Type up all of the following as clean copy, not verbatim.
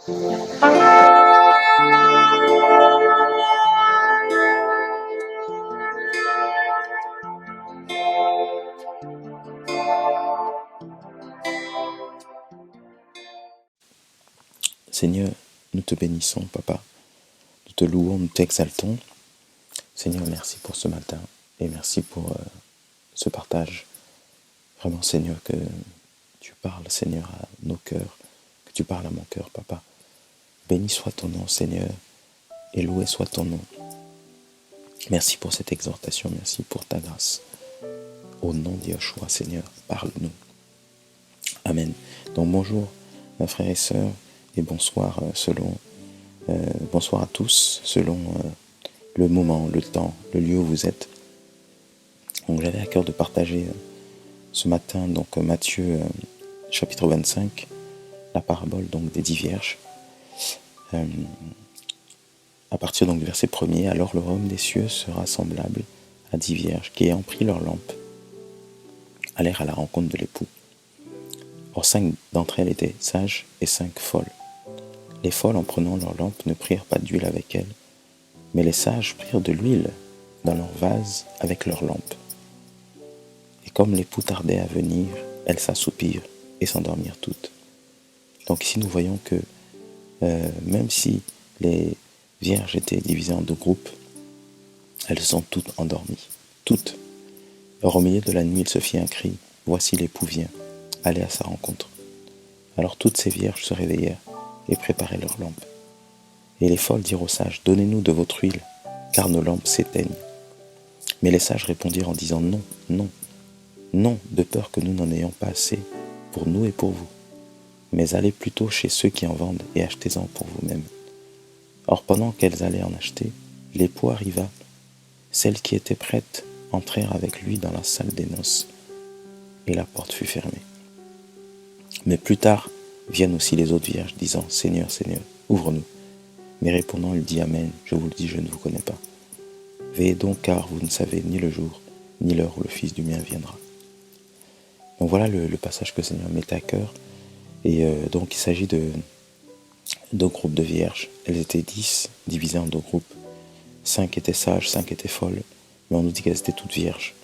Seigneur, nous te bénissons, Papa. Nous te louons, nous t'exaltons. Seigneur, merci pour ce matin et merci pour ce partage. Vraiment, Seigneur, que tu parles, Seigneur, à nos cœurs, que tu parles à mon cœur, Papa. Béni soit ton nom, Seigneur, et loué soit ton nom. Merci pour cette exhortation, merci pour ta grâce. Au nom de Yeshua, Seigneur, parle-nous. Amen. Donc bonjour, mes frères et sœurs, et bonsoir bonsoir à tous, selon le moment, le temps, le lieu où vous êtes. Donc j'avais à cœur de partager ce matin donc Matthieu chapitre 25, la parabole donc des 10 vierges. À partir donc du verset 1er, alors le royaume des cieux sera semblable à 10 vierges qui, ayant pris leur lampe, allèrent à la rencontre de l'époux. Or 5 d'entre elles étaient sages et 5 folles. Les folles, en prenant leur lampe, ne prirent pas d'huile avec elles, mais les sages prirent de l'huile dans leur vase avec leur lampe. Et comme l'époux tardait à venir, elles s'assoupirent et s'endormirent toutes. Donc ici nous voyons que même si les vierges étaient divisées en 2 groupes, elles sont toutes endormies, toutes. Or au milieu de la nuit, il se fit un cri, « Voici l'époux vient, allez à sa rencontre. » Alors toutes ces vierges se réveillèrent et préparaient leurs lampes. Et les folles dirent aux sages, « Donnez-nous de votre huile, car nos lampes s'éteignent. » Mais les sages répondirent en disant, « Non, non, non, de peur que nous n'en ayons pas assez pour nous et pour vous. Mais allez plutôt chez ceux qui en vendent et achetez-en pour vous-mêmes. » Or pendant qu'elles allaient en acheter, l'époux arriva. Celles qui étaient prêtes entrèrent avec lui dans la salle des noces, et la porte fut fermée. Mais plus tard viennent aussi les autres vierges, disant, « Seigneur, Seigneur, ouvre-nous. » Mais répondant, il dit, « Amen, je vous le dis, je ne vous connais pas. Veillez donc, car vous ne savez ni le jour, ni l'heure où le Fils du bien viendra. » Donc voilà le passage que le Seigneur met à cœur. Et donc il s'agit de 2 groupes de vierges. Elles étaient 10, divisées en 2 groupes. 5 étaient sages, 5 étaient folles, mais on nous dit qu'elles étaient toutes vierges.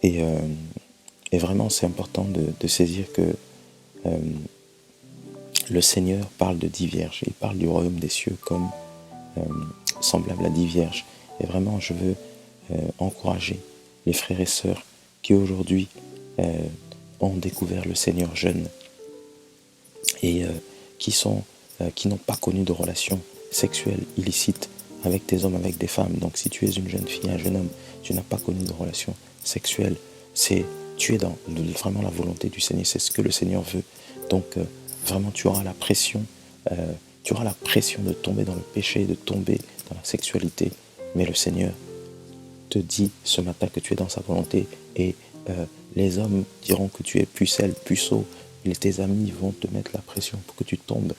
Et vraiment, c'est important de saisir que le Seigneur parle de 10 vierges. Il parle du royaume des cieux comme semblable à 10 vierges. Et vraiment, je veux encourager les frères et sœurs qui aujourd'hui ont découvert le Seigneur jeunes et qui n'ont pas connu de relations sexuelles illicites avec des hommes, avec des femmes. Donc si tu es une jeune fille, un jeune homme, tu n'as pas connu de relations sexuelles, tu es dans vraiment la volonté du Seigneur, c'est ce que le Seigneur veut. Donc vraiment tu auras la pression de tomber dans le péché, de tomber dans la sexualité, mais le Seigneur te dit ce matin que tu es dans sa volonté et les hommes diront que tu es pucelle, puceau, et tes amis vont te mettre la pression pour que tu tombes.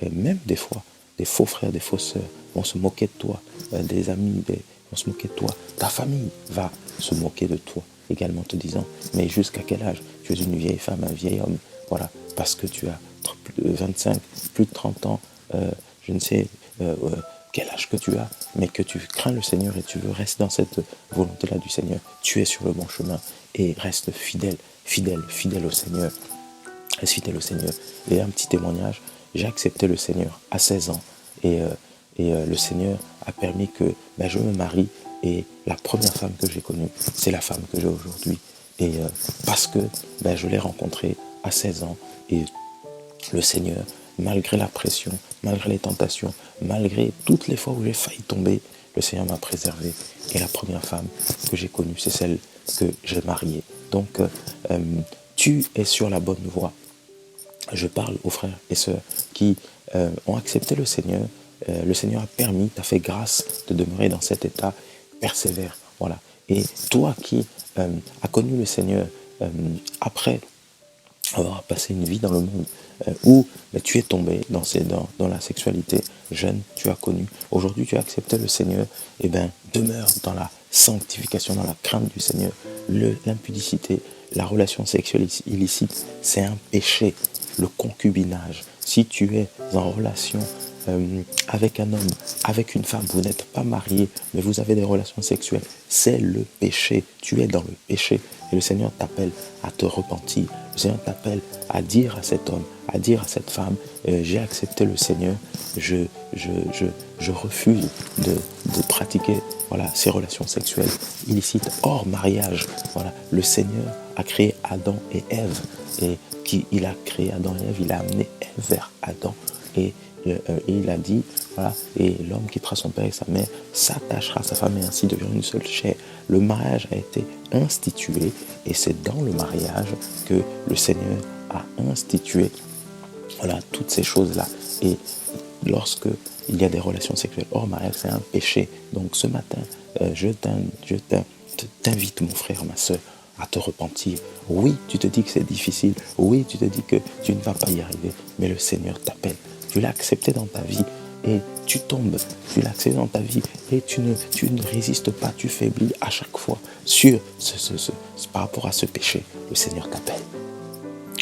Même des fois, des faux frères, des fausses sœurs vont se moquer de toi, des amis vont se moquer de toi, ta famille va se moquer de toi, également te disant, mais jusqu'à quel âge tu es une vieille femme, un vieil homme, voilà, parce que tu as plus de 25, plus de 30 ans, je ne sais quel âge que tu as, mais que tu crains le Seigneur et tu veux rester dans cette volonté-là du Seigneur, tu es sur le bon chemin et reste fidèle, fidèle au Seigneur. Reste fidèle au Seigneur. Et un petit témoignage, j'ai accepté le Seigneur à 16 ans et le Seigneur a permis que je me marie et la première femme que j'ai connue, c'est la femme que j'ai aujourd'hui. Et parce que je l'ai rencontrée à 16 ans et le Seigneur, malgré la pression, malgré les tentations, malgré toutes les fois où j'ai failli tomber, le Seigneur m'a préservé. Et la première femme que j'ai connue, c'est celle que j'ai mariée. Donc, tu es sur la bonne voie. Je parle aux frères et sœurs qui ont accepté le Seigneur. Le Seigneur a permis, t'a fait grâce de demeurer dans cet état. Persévère. Voilà. Et toi qui as connu le Seigneur après avoir passé une vie dans le monde où tu es tombé dans la sexualité jeune, tu as connu. Aujourd'hui, tu as accepté le Seigneur. Et demeure dans la sanctification, dans la crainte du Seigneur. L'impudicité, la relation sexuelle illicite, c'est un péché. le concubinage, si tu es en relation avec un homme, avec une femme, vous n'êtes pas marié, mais vous avez des relations sexuelles, c'est le péché. Tu es dans le péché. Et le Seigneur t'appelle à te repentir. Le Seigneur t'appelle à dire à cet homme, à dire à cette femme, j'ai accepté le Seigneur, je refuse de pratiquer ces relations sexuelles illicites hors mariage. Voilà, le Seigneur a créé Adam et Ève, et il a créé Adam et Ève, il a amené Ève vers Adam, et il a dit, et l'homme quittera son père et sa mère, s'attachera à sa femme, et ainsi deviendra une seule chair. Le mariage a été institué, et c'est dans le mariage que le Seigneur a institué toutes ces choses-là. Et lorsque il y a des relations sexuelles hors mariage, c'est un péché. Donc ce matin, je t'invite, mon frère, ma soeur, à te repentir. Oui, tu te dis que c'est difficile. Oui, tu te dis que tu ne vas pas y arriver. Mais le Seigneur t'appelle. Tu l'as accepté dans ta vie et tu tombes. Tu l'as accepté dans ta vie et tu ne résistes pas. Tu faiblis à chaque fois par rapport à ce péché. Le Seigneur t'appelle.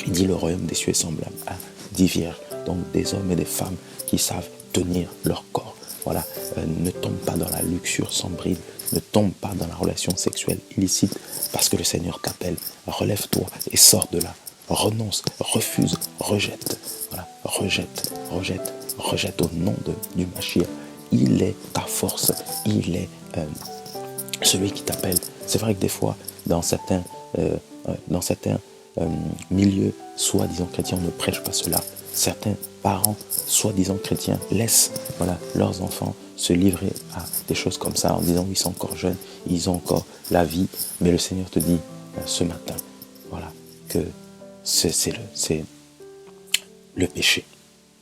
Il dit le royaume des cieux est semblable à 10 vierges. Donc des hommes et des femmes qui savent tenir leur corps. Ne tombe pas dans la luxure sans bride. Ne tombe pas dans la relation sexuelle illicite parce que le Seigneur t'appelle. Relève-toi et sors de là. Renonce, refuse, rejette. Rejette au nom du Mashiach. Il est ta force. Il est celui qui t'appelle. C'est vrai que des fois, dans certains milieux soi-disant chrétiens, on ne prêche pas cela. Certains parents soi-disant chrétiens laissent leurs enfants se livrer à des choses comme ça en disant ils sont encore jeunes, ils ont encore la vie, mais le Seigneur te dit ce matin que c'est le péché,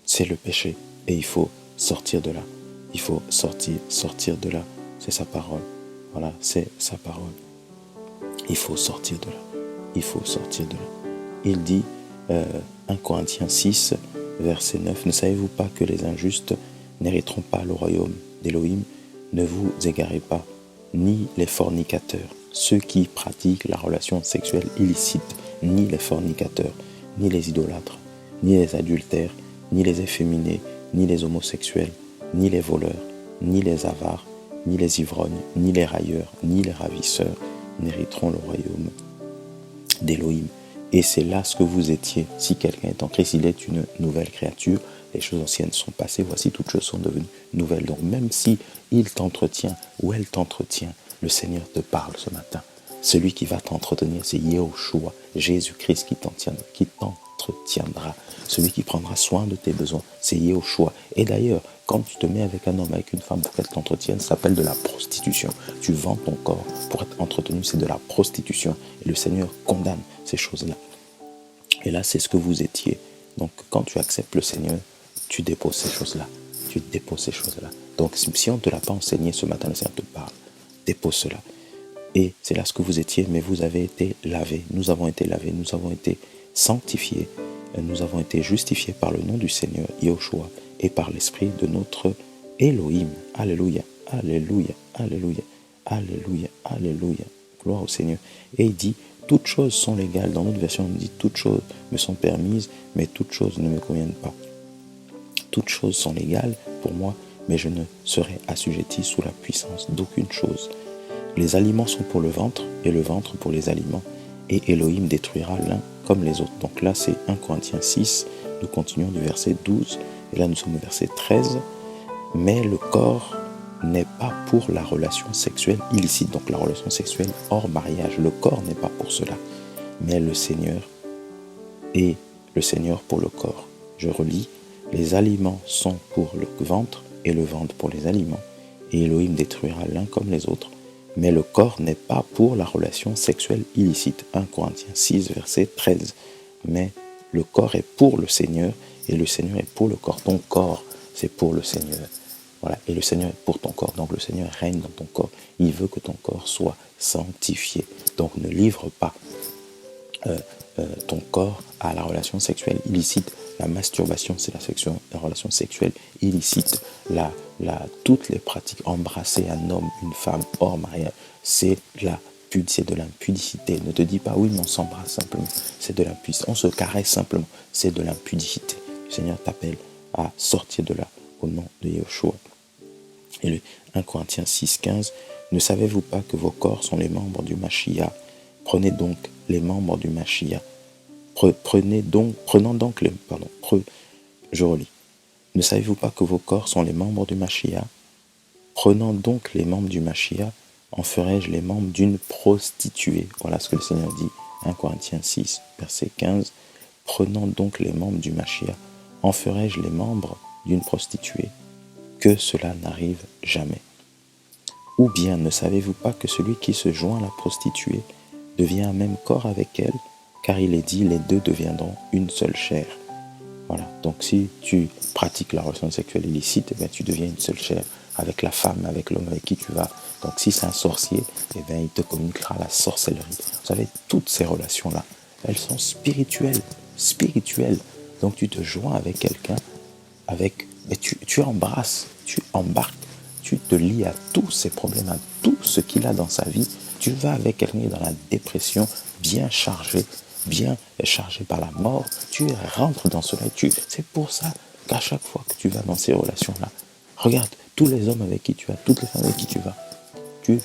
c'est le péché et il faut sortir de là, il faut sortir de là, c'est sa parole, c'est sa parole, il faut sortir de là, il dit 1 Corinthiens 6 verset 9, ne savez-vous pas que les injustes n'hériteront pas le royaume d'Élohim? Ne vous égarez pas, ni les fornicateurs, ceux qui pratiquent la relation sexuelle illicite, ni les fornicateurs, ni les idolâtres, ni les adultères, ni les efféminés, ni les homosexuels, ni les voleurs, ni les avares, ni les ivrognes, ni les railleurs, ni les ravisseurs n'hériteront le royaume d'Élohim. Et c'est là ce que vous étiez. Si quelqu'un est en Christ, il est une nouvelle créature. Les choses anciennes sont passées, voici toutes choses sont devenues nouvelles. Donc même si il t'entretient ou elle t'entretient, le Seigneur te parle ce matin. Celui qui va t'entretenir, c'est Yahushua, Jésus-Christ qui t'entretiendra. Celui qui prendra soin de tes besoins, c'est Yahushua. Et d'ailleurs, quand tu te mets avec un homme, avec une femme pour qu'elle t'entretienne, ça s'appelle de la prostitution. Tu vends ton corps pour être entretenu, c'est de la prostitution. Et le Seigneur condamne ces choses-là. Et là, c'est ce que vous étiez. Donc, quand tu acceptes le Seigneur, tu déposes ces choses-là. Donc, si on ne te l'a pas enseigné ce matin, le Seigneur te parle. Dépose cela. Et c'est là ce que vous étiez, mais vous avez été lavés. Nous avons été lavés, nous avons été sanctifiés. Nous avons été justifiés par le nom du Seigneur, Yahushua, et par l'Esprit de notre Elohim. Alléluia, alléluia, alléluia, alléluia, alléluia. Gloire au Seigneur. Et il dit, toutes choses sont légales. Dans notre version, on dit, toutes choses me sont permises, mais toutes choses ne me conviennent pas. Toutes choses sont légales pour moi, mais je ne serai assujetti sous la puissance d'aucune chose. Les aliments sont pour le ventre, et le ventre pour les aliments, et Elohim détruira l'un comme les autres. Donc là, c'est 1 Corinthiens 6, nous continuons du verset 12, et là nous sommes au verset 13. Mais le corps n'est pas pour la relation sexuelle illicite, donc la relation sexuelle hors mariage. Le corps n'est pas pour cela, mais le Seigneur est le Seigneur pour le corps. Je relis, les aliments sont pour le ventre, et le ventre pour les aliments, et Elohim détruira l'un comme les autres. Mais le corps n'est pas pour la relation sexuelle illicite. 1 Corinthiens 6, verset 13. Mais le corps est pour le Seigneur et le Seigneur est pour le corps. Ton corps, c'est pour le Seigneur. Et le Seigneur est pour ton corps. Donc le Seigneur règne dans ton corps. Il veut que ton corps soit sanctifié. Donc ne livre pas ton corps à la relation sexuelle illicite. La masturbation, c'est la relation sexuelle illicite. Toutes les pratiques, embrasser un homme, une femme hors mariage, c'est la c'est de l'impudicité. Ne te dis pas, oui, mais on s'embrasse simplement. C'est de l'impudicité. On se caresse simplement. C'est de l'impudicité. Le Seigneur t'appelle à sortir de là au nom de Yeshua. Et le 1 Corinthiens 6,15, ne savez-vous pas que vos corps sont les membres du Mashiach? Prenez donc les membres du Mashiach. Je relis. Ne savez-vous pas que vos corps sont les membres du Mashiach? Prenant donc les membres du Mashiach, en ferai-je les membres d'une prostituée? Voilà ce que le Seigneur dit, 1 Corinthiens 6, verset 15. Prenant donc les membres du Mashiach, en ferai-je les membres d'une prostituée? Que cela n'arrive jamais. Ou bien ne savez-vous pas que celui qui se joint à la prostituée devient un même corps avec elle, car il est dit, les deux deviendront une seule chair. Voilà, donc si tu pratiques la relation sexuelle illicite, tu deviens une seule chair avec la femme, avec l'homme avec qui tu vas. Donc si c'est un sorcier, il te communiquera la sorcellerie. Vous savez, toutes ces relations-là, elles sont spirituelles. Donc tu te joins avec quelqu'un, tu embrasses, tu embarques, tu te lies à tous ses problèmes, à tout ce qu'il a dans sa vie. Tu vas avec quelqu'un qui est dans la dépression, bien chargé par la mort. Tu rentres dans cela. C'est pour ça qu'à chaque fois que tu vas dans ces relations-là, regarde, tous les hommes avec qui tu vas, toutes les femmes avec qui tu vas, tu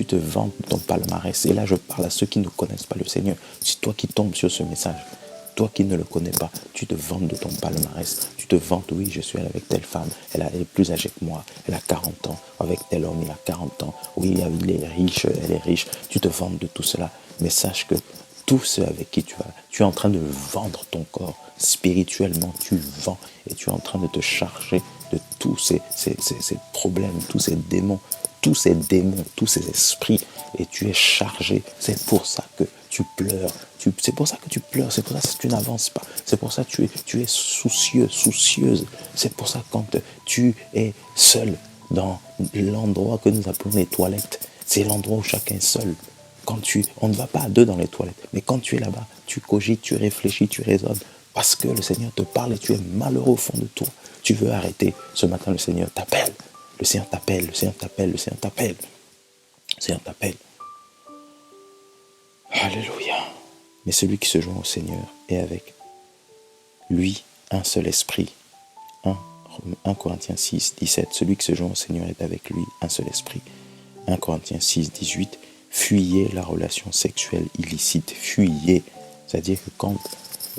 te vantes ton palmarès. Et là, je parle à ceux qui ne connaissent pas le Seigneur. C'est toi qui tombes sur ce message. Toi qui ne le connais pas, tu te vantes de ton palmarès. Tu te vantes, oui, je suis avec telle femme. Elle est plus âgée que moi. Elle a 40 ans. Avec tel homme, il a 40 ans. Oui, il est riche, elle est riche. Tu te vantes de tout cela. Mais sache que tous ceux avec qui tu vas, tu es en train de vendre ton corps. Spirituellement, tu vends et tu es en train de te charger de tous ces problèmes, tous ces démons, tous ces esprits. Et tu es chargé. C'est pour ça que tu pleures. C'est pour ça que tu pleures. C'est pour ça que tu n'avances pas. C'est pour ça que tu es soucieuse. C'est pour ça que quand tu es seul dans l'endroit que nous appelons les toilettes, c'est l'endroit où chacun est seul. On ne va pas à deux dans les toilettes, mais quand tu es là-bas, tu cogites, tu réfléchis, tu raisonnes, parce que le Seigneur te parle et tu es malheureux au fond de toi. Tu veux arrêter. Ce matin, le Seigneur t'appelle. Le Seigneur t'appelle, le Seigneur t'appelle, le Seigneur t'appelle. Le Seigneur t'appelle. Alléluia. Mais celui qui se joint au Seigneur est avec lui un seul esprit. 1 Corinthiens 6, 17. Celui qui se joint au Seigneur est avec lui un seul esprit. 1 Corinthiens 6, 18. Fuyez la relation sexuelle illicite. Fuyez. C'est-à-dire que quand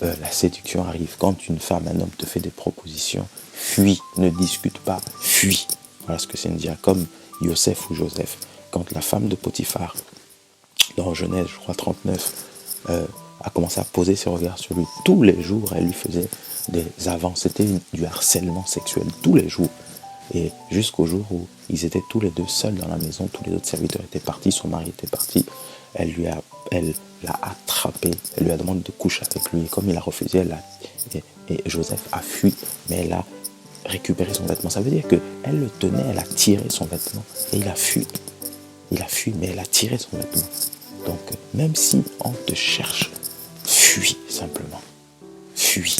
la séduction arrive, quand une femme, un homme te fait des propositions, fuis. Ne discute pas. Fuis. Voilà ce que c'est dire. Comme Yosef ou Joseph. Quand la femme de Potiphar, dans Genèse, je crois 39, a commencé à poser ses regards sur lui. Tous les jours, elle lui faisait des avances. C'était du harcèlement sexuel. Tous les jours. Et jusqu'au jour où ils étaient tous les deux seuls dans la maison, tous les autres serviteurs étaient partis, son mari était parti, elle l'a attrapé, elle lui a demandé de coucher avec lui, et comme il a refusé, et Joseph a fui, mais elle a récupéré son vêtement. Ça veut dire qu'elle le tenait, elle a tiré son vêtement, et il a fui, mais elle a tiré son vêtement. Donc, même si on te cherche, fuis simplement, fuis.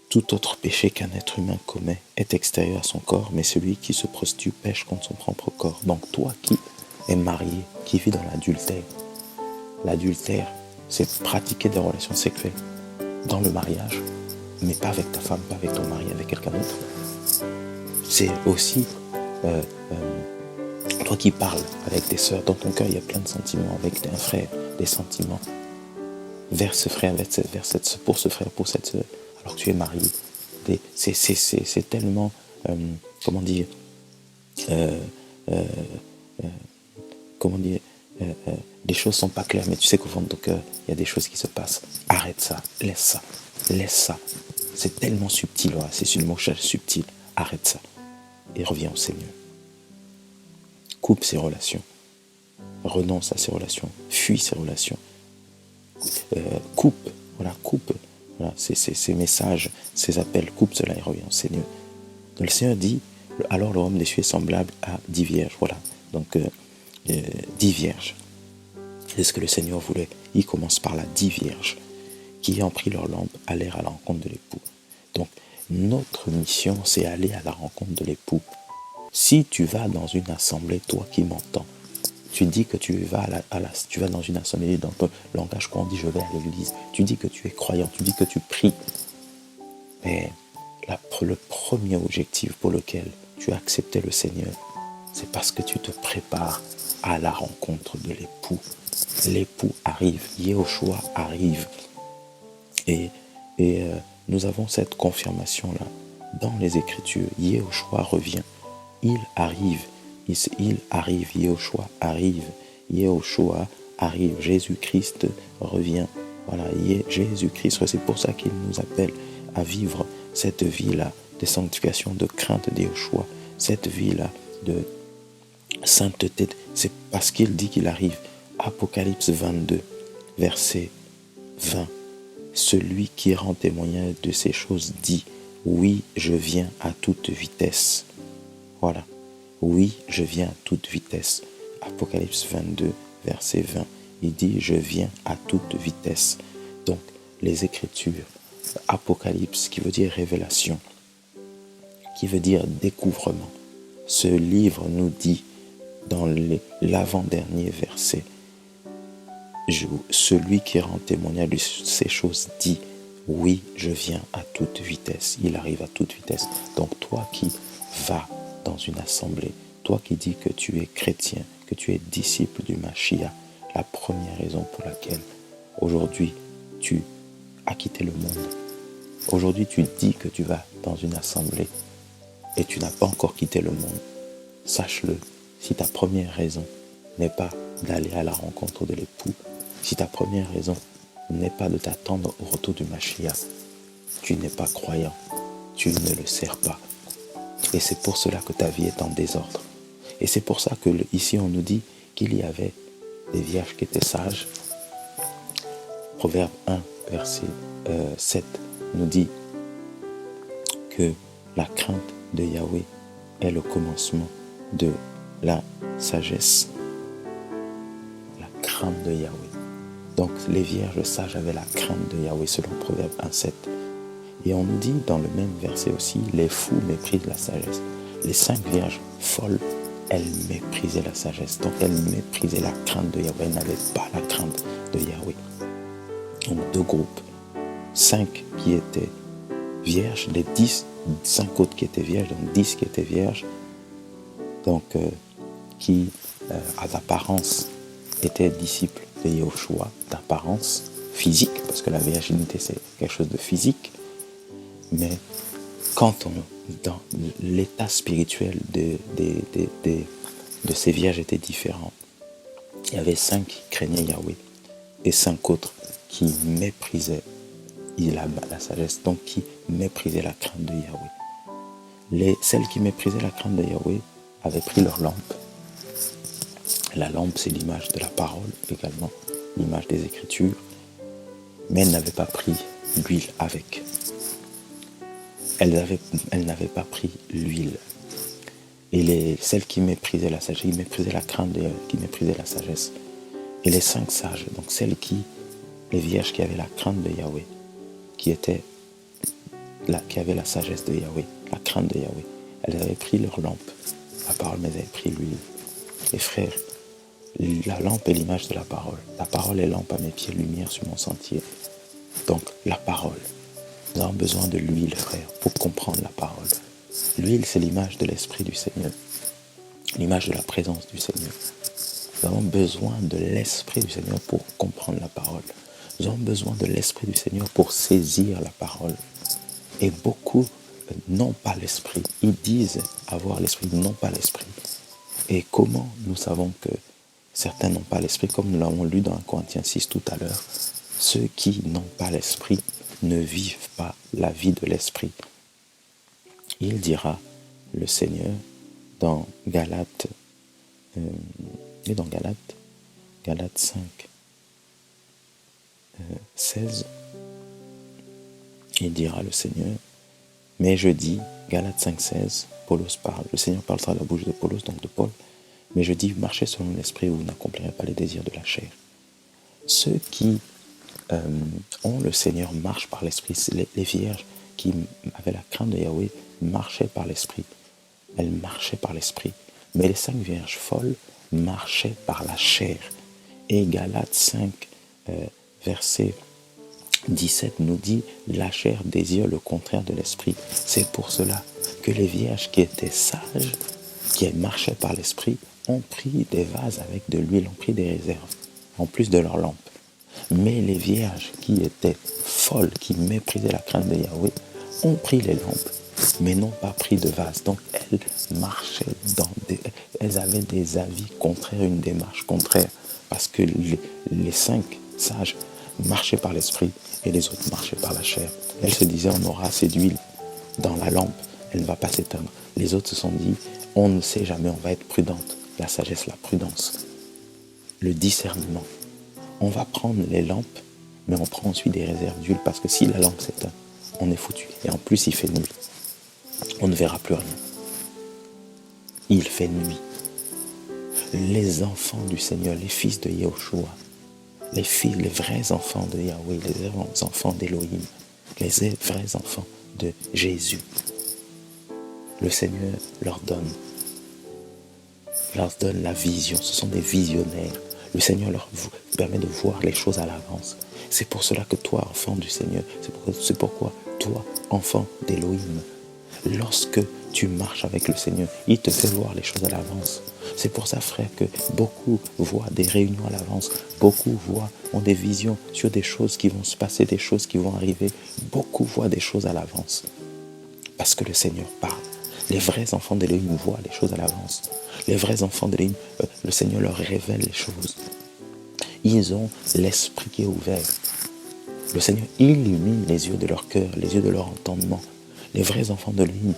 Tout autre péché qu'un être humain commet est extérieur à son corps, mais celui qui se prostitue pêche contre son propre corps. Donc toi qui es marié, qui vis dans l'adultère, c'est pratiquer des relations sexuelles dans le mariage, mais pas avec ta femme, pas avec ton mari, avec quelqu'un d'autre. C'est aussi toi qui parles avec tes sœurs, dans ton cœur il y a plein de sentiments, avec un frère, des sentiments vers ce frère, pour ce frère, pour cette sœur. Alors que tu es marié, c'est tellement, les choses sont pas claires, mais tu sais qu'au fond de ton cœur, il y a des choses qui se passent. Arrête ça, laisse ça. C'est tellement subtil, voilà, c'est une mot subtil. Arrête ça et reviens au Seigneur. Coupe ces relations, renonce à ces relations, fuis ces relations, coupe. Voilà, ces messages, ces appels, coupe cela et reviens au Seigneur. Donc, le Seigneur dit, alors le royaume des cieux est semblable à 10 vierges. Voilà, donc 10 vierges. C'est ce que le Seigneur voulait. Il commence par la 10 vierges qui, ayant pris leur lampe, allèrent à la rencontre de l'époux. Donc, notre mission, c'est aller à la rencontre de l'époux. Si tu vas dans une assemblée, toi qui m'entends, tu dis que tu vas, tu vas dans une assemblée, dans ton langage qu'on dit je vais à l'église, tu dis que tu es croyant, tu dis que tu pries, mais le premier objectif pour lequel tu as accepté le Seigneur, c'est parce que tu te prépares à la rencontre de l'époux. L'époux arrive, Yehoshua arrive. Et nous avons cette confirmation-là dans les Écritures. Yehoshua revient. Il arrive. Il arrive. Yehoshua arrive. Yehoshua arrive. Jésus-Christ revient. Voilà, Jésus-Christ, c'est pour ça qu'il nous appelle à vivre cette vie-là de sanctification, de crainte de Yehoshua, cette vie-là de sainteté. C'est parce qu'il dit qu'il arrive. Apocalypse 22, verset 20. Celui qui rend témoignage de ces choses dit, oui, je viens à toute vitesse. Voilà. Oui, je viens à toute vitesse. Apocalypse 22, verset 20. Il dit, je viens à toute vitesse. Donc, les Écritures, Apocalypse, qui veut dire révélation, qui veut dire découvrement. Ce livre nous dit, dans l'avant-dernier verset, celui qui rend témoignage de ces choses dit, oui, je viens à toute vitesse. Il arrive à toute vitesse. Donc toi qui vas dans une assemblée, toi qui dis que tu es chrétien, que tu es disciple du Mashiach, la première raison pour laquelle aujourd'hui tu as quitté le monde, aujourd'hui tu dis que tu vas dans une assemblée et tu n'as pas encore quitté le monde, sache-le, si ta première raison n'est pas d'aller à la rencontre de l'époux, si ta première raison n'est pas de t'attendre au retour du Mashiach, tu n'es pas croyant, tu ne le sers pas. Et c'est pour cela que ta vie est en désordre. Et c'est pour ça que ici on nous dit qu'il y avait des vierges qui étaient sages. Proverbe 1, verset 7 nous dit que la crainte de Yahweh est le commencement de la sagesse. La crainte de Yahweh. Donc les vierges sages avaient la crainte de Yahweh selon Proverbe 1, 7. Et on nous dit dans le même verset aussi, les fous méprisent la sagesse. Les 5 vierges folles, elles méprisaient la sagesse. Donc elles méprisaient la crainte de Yahweh. Elles n'avaient pas la crainte de Yahweh. Donc 2 groupes. 5 qui étaient vierges, les 5 autres qui étaient vierges, donc 10 qui étaient vierges, donc qui à l'apparence étaient disciples de Yehoshua, d'apparence physique, parce que la virginité c'est quelque chose de physique, mais quand dans l'état spirituel de ces vierges était différent. Il y avait 5 qui craignaient Yahweh et 5 autres qui méprisaient la sagesse, donc qui méprisaient la crainte de Yahweh. Celles qui méprisaient la crainte de Yahweh avaient pris leur lampe. La lampe, c'est l'image de la parole également, l'image des Écritures, mais elles n'avaient pas pris l'huile avec. Elles n'avaient pas pris l'huile. Et celles qui méprisaient la sagesse, qui méprisaient la crainte de Yahweh, qui méprisaient la sagesse. Et les 5 sages, donc les vierges qui avaient la crainte de Yahweh, qui avaient la sagesse de Yahweh, la crainte de Yahweh, elles avaient pris leur lampe, la parole, mais elles avaient pris l'huile. Et frères, la lampe est l'image de la parole. La parole est lampe à mes pieds, lumière sur mon sentier. Donc, la parole. Nous avons besoin de l'huile, frère, pour comprendre la parole. L'huile, c'est l'image de l'Esprit du Seigneur, l'image de la présence du Seigneur. Nous avons besoin de l'Esprit du Seigneur pour comprendre la parole. Nous avons besoin de l'Esprit du Seigneur pour saisir la parole. Et beaucoup n'ont pas l'Esprit. Ils disent avoir l'Esprit, n'ont pas l'Esprit. Et comment nous savons que certains n'ont pas l'Esprit, comme nous l'avons lu dans 1 Corinthiens 6 tout à l'heure, ceux qui n'ont pas l'Esprit ne vivent pas la vie de l'Esprit. Il dira, le Seigneur, dans Galates 5, 16, il dira le Seigneur, mais je dis, Galates 5, 16, Paulos parle, le Seigneur parlera de la bouche de Paulos, donc de Paul, mais je dis, marchez selon l'Esprit, vous n'accomplirez pas les désirs de la chair. Ceux qui ont le Seigneur marchent par l'Esprit, les vierges qui avaient la crainte de Yahweh marchaient par l'Esprit. elles marchaient par l'esprit. Mais les 5 vierges folles marchaient par la chair. Et Galates 5, verset 17 nous dit, la chair désire le contraire de l'esprit. C'est pour cela que les vierges qui étaient sages, qui marchaient par l'esprit, ont pris des vases avec de l'huile, ont pris des réserves, en plus de leurs lampes. Mais les vierges qui étaient folles, qui méprisaient la crainte de Yahweh, ont pris les lampes, mais n'ont pas pris de vase. Donc elles marchaient elles avaient des avis contraires, une démarche contraire, parce que les 5 sages marchaient par l'esprit et les autres marchaient par la chair. Elles se disaient, on aura assez d'huile dans la lampe, elle ne va pas s'éteindre. Les autres se sont dit, on ne sait jamais, on va être prudente. La sagesse, la prudence, le discernement. On va prendre les lampes, mais on prend ensuite des réserves d'huile, parce que si la lampe s'éteint, on est foutu. Et en plus, il fait nuit. On ne verra plus rien. Il fait nuit. Les enfants du Seigneur, les fils de Yahushua, les vrais enfants de Yahweh, les vrais enfants d'Élohim, les vrais enfants de Jésus, le Seigneur leur donne la vision. Ce sont des visionnaires. Le Seigneur leur permet de voir les choses à l'avance. C'est pour cela que toi, enfant du Seigneur, c'est pourquoi toi, enfant d'Élohim, lorsque tu marches avec le Seigneur, il te fait voir les choses à l'avance. C'est pour ça, frère, que beaucoup voient des réunions à l'avance. Beaucoup ont des visions sur des choses qui vont se passer, des choses qui vont arriver. Beaucoup voient des choses à l'avance. Parce que le Seigneur parle. Les vrais enfants d'Élohim voient les choses à l'avance. Les vrais enfants d'Élohim, le Seigneur leur révèle les choses. Ils ont l'esprit qui est ouvert. Le Seigneur illumine les yeux de leur cœur, les yeux de leur entendement. Les vrais enfants d'Élohim,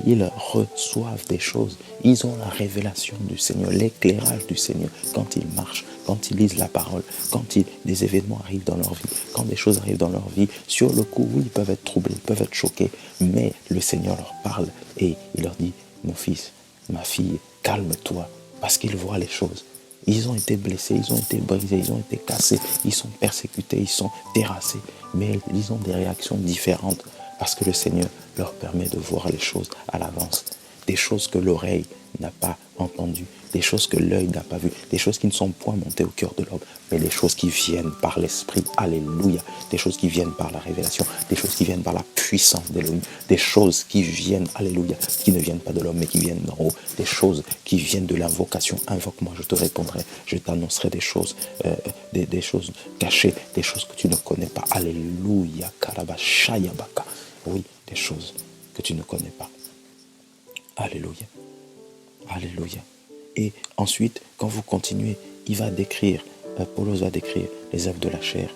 ils reçoivent des choses. Ils ont la révélation du Seigneur, l'éclairage du Seigneur quand ils marchent, quand ils lisent la parole, quand des événements arrivent dans leur vie, quand des choses arrivent dans leur vie. Sur le coup, oui, ils peuvent être troublés, ils peuvent être choqués, mais le Seigneur leur parle et il leur dit, mon fils, ma fille, calme-toi, parce qu'il voit les choses. Ils ont été blessés, ils ont été brisés, ils ont été cassés, ils sont persécutés, ils sont terrassés, mais ils ont des réactions différentes parce que le Seigneur leur permet de voir les choses à l'avance. Des choses que l'oreille n'a pas entendues, des choses que l'œil n'a pas vues, des choses qui ne sont point montées au cœur de l'homme, mais des choses qui viennent par l'Esprit, alléluia, des choses qui viennent par la révélation, des choses qui viennent par la puissance d'Élohim, des choses qui viennent, alléluia, qui ne viennent pas de l'homme, mais qui viennent d'en haut, des choses qui viennent de l'invocation. Invoque-moi, je te répondrai, je t'annoncerai des choses cachées, des choses que tu ne connais pas, alléluia, karabashayabaka. Oui, des choses que tu ne connais pas. Alléluia. Alléluia. Et ensuite, quand vous continuez, Paulos va décrire les œuvres de la chair.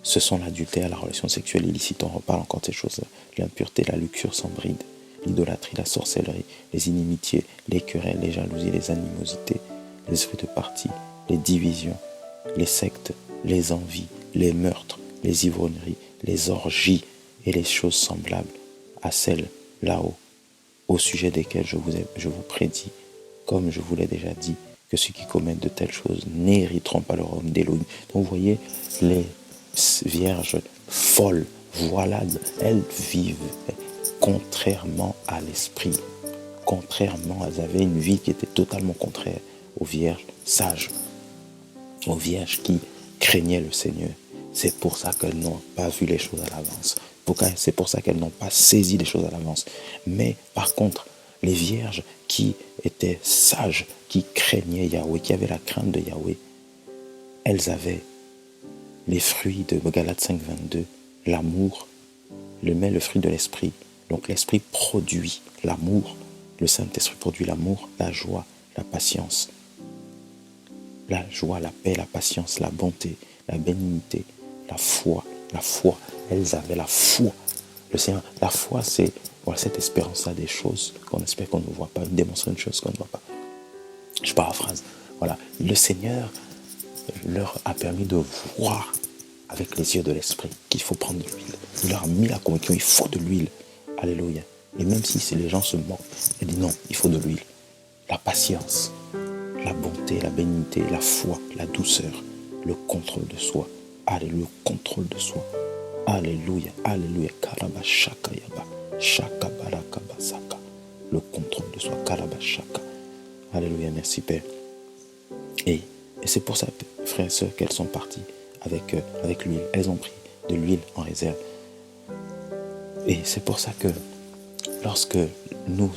Ce sont l'adultère, la relation sexuelle illicite, on reparle encore de ces choses-là. L'impureté, la luxure sans bride, l'idolâtrie, la sorcellerie, les inimitiés, les querelles, les jalousies, les animosités, les esprits de parti, les divisions, les sectes, les envies, les meurtres, les ivrogneries, les orgies et les choses semblables à celles là-haut, au sujet desquelles je vous prédis, comme je vous l'ai déjà dit, que ceux qui commettent de telles choses n'hériteront pas le royaume d'Élohim. Donc vous voyez, les vierges folles, voilà, elles vivent contrairement à l'esprit. Contrairement, elles avaient une vie qui était totalement contraire aux vierges sages, aux vierges qui craignaient le Seigneur. C'est pour ça qu'elles n'ont pas vu les choses à l'avance. C'est pour ça qu'elles n'ont pas saisi les choses à l'avance. Mais par contre, les vierges qui étaient sages, qui craignaient Yahweh, qui avaient la crainte de Yahweh, elles avaient les fruits de Galates 5, 22, l'amour, le fruit de l'esprit. Donc l'esprit produit l'amour, le Saint-Esprit produit l'amour, la joie, la patience. La joie, la paix, la patience, la bonté, la bénignité, la foi. Elles avaient la foi. Le Seigneur, la foi, c'est cette espérance-là des choses qu'on espère qu'on ne voit pas, démontrer une chose qu'on ne voit pas. Je paraphrase. Voilà, le Seigneur leur a permis de voir avec les yeux de l'esprit qu'il faut prendre de l'huile. Il leur a mis la conviction, il faut de l'huile. Alléluia. Et même si les gens se moquent, il dit non, il faut de l'huile. La patience, la bonté, la bénignité, la foi, la douceur, le contrôle de soi. Alléluia, le contrôle de soi. Alléluia, alléluia. Karaba shaka yaba, shaka baraka basaka. le contrôle de soi. Kalabashaka. Alléluia, merci Père. Et c'est pour ça, frères et sœurs, qu'elles sont parties avec l'huile. Elles ont pris de l'huile en réserve. Et c'est pour ça que lorsque nous